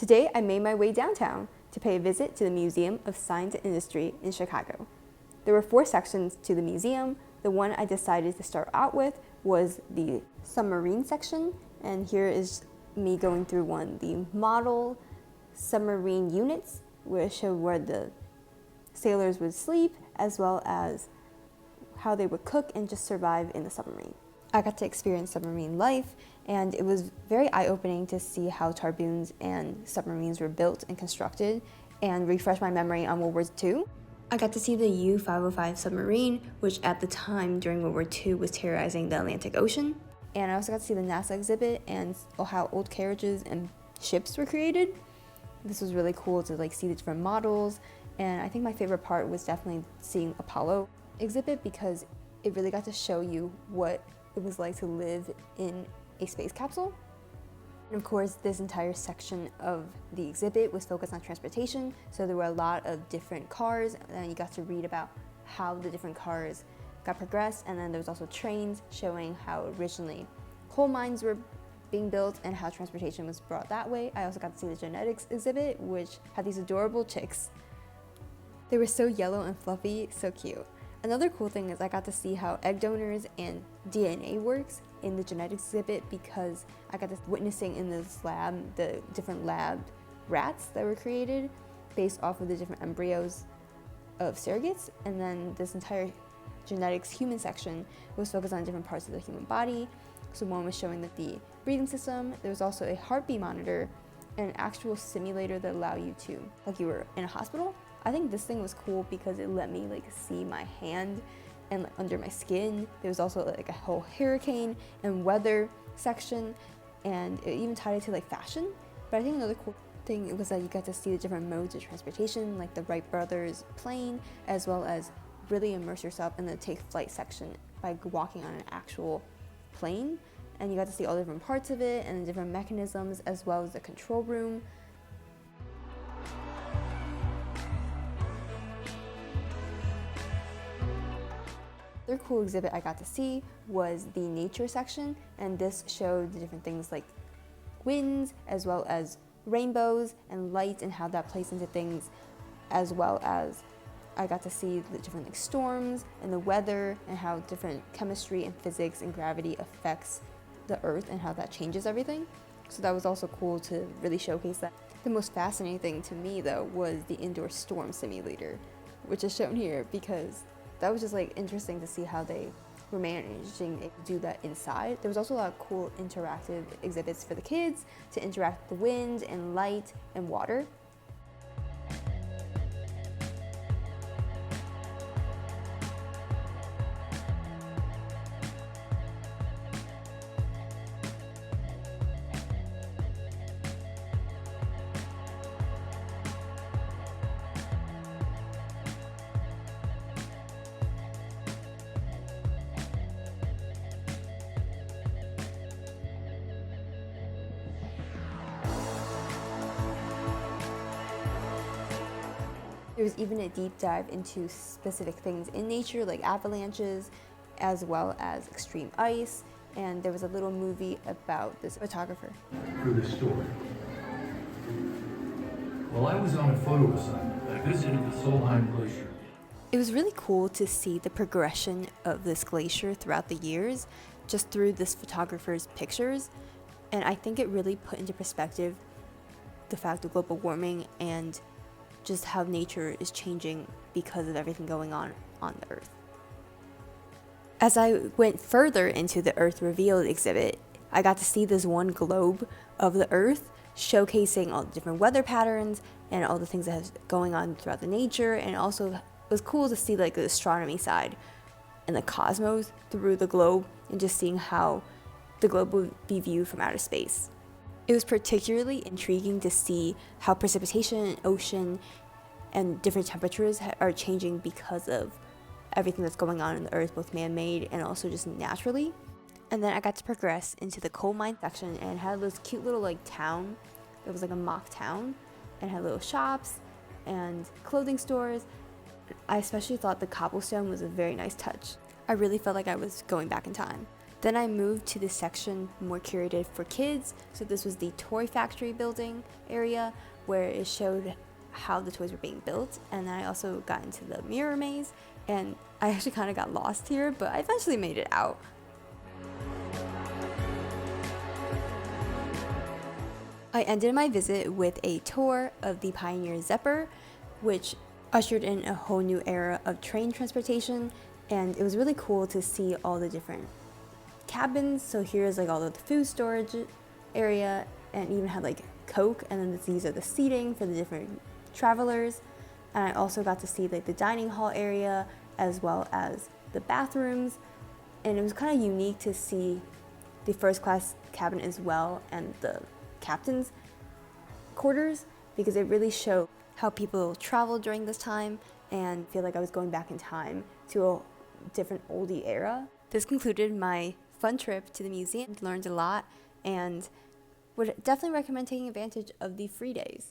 Today, I made my way downtown to pay a visit to the Museum of Science and Industry in Chicago. There were 4 sections to the museum. The one I decided to start out with was the submarine section, and here is me going through the model submarine units, which show where the sailors would sleep, as well as how they would cook and just survive in the submarine. I got to experience submarine life, and it was very eye-opening to see how tarboons and submarines were built and constructed, and refresh my memory on World War II. I got to see the U-505 submarine, which at the time during World War II was terrorizing the Atlantic Ocean. And I also got to see the NASA exhibit and how old carriages and ships were created. This was really cool to see the different models, and I think my favorite part was definitely seeing Apollo exhibit, because it really got to show you what it was like to live in a space capsule. And of course, this entire section of the exhibit was focused on transportation, so there were a lot of different cars, and you got to read about how the different cars got progressed. And then there was also trains showing how originally coal mines were being built and how transportation was brought that way. I also got to see the genetics exhibit, which had these adorable chicks. They were so yellow and fluffy, so cute. Another cool thing is I got to see how egg donors and DNA works in the genetics exhibit, because I got to witnessing in this lab the different lab rats that were created based off of the different embryos of surrogates. And then this entire genetics human section was focused on different parts of the human body. So one was showing that the breathing system, there was also a heartbeat monitor and an actual simulator that allowed you to, like you were in a hospital. I think this thing was cool because it let me see my hand and under my skin. There was also a whole hurricane and weather section, and it even tied it to fashion. But I think another cool thing was that you got to see the different modes of transportation, like the Wright brothers plane, as well as really immerse yourself in the take flight section by walking on an actual plane. And you got to see all the different parts of it and the different mechanisms, as well as the control room. Another cool exhibit I got to see was the nature section, and this showed the different things like winds, as well as rainbows and lights, and how that plays into things, as well as I got to see the different storms and the weather, and how different chemistry and physics and gravity affects the earth and how that changes everything. So that was also cool to really showcase that. The most fascinating thing to me though was the indoor storm simulator, which is shown here, because that was just interesting to see how they were managing to do that inside. There was also a lot of cool interactive exhibits for the kids to interact with the wind and light and water. There was even a deep dive into specific things in nature, like avalanches, as well as extreme ice. And there was a little movie about this photographer. For this story. While I was on a photo assignment, I visited the Solheim Glacier. It was really cool to see the progression of this glacier throughout the years, just through this photographer's pictures. And I think it really put into perspective the fact of global warming and just how nature is changing because of everything going on the Earth. As I went further into the Earth Revealed exhibit, I got to see this one globe of the Earth, showcasing all the different weather patterns and all the things that are going on throughout the nature. And also it was cool to see the astronomy side and the cosmos through the globe, and just seeing how the globe would be viewed from outer space. It was particularly intriguing to see how precipitation and ocean and different temperatures are changing because of everything that's going on in the Earth, both man-made and also just naturally. And then I got to progress into the coal mine section, and had this cute little town. It was a mock town, and had little shops and clothing stores. I especially thought the cobblestone was a very nice touch. I really felt like I was going back in time. Then I moved to the section more curated for kids. So this was the toy factory building area where it showed how the toys were being built. And then I also got into the mirror maze, and I actually kind of got lost here, but I eventually made it out. I ended my visit with a tour of the Pioneer Zephyr, which ushered in a whole new era of train transportation, and it was really cool to see all the different cabins. So here's like all of the food storage area, and even had like Coke, and then these are the seating for the different travelers. And I also got to see like the dining hall area as well as the bathrooms, and it was kind of unique to see the first class cabin as well and the captain's quarters, because it really showed how people traveled during this time, and feel like I was going back in time to a different oldie era. This concluded my fun trip to the museum. Learned a lot and would definitely recommend taking advantage of the free days.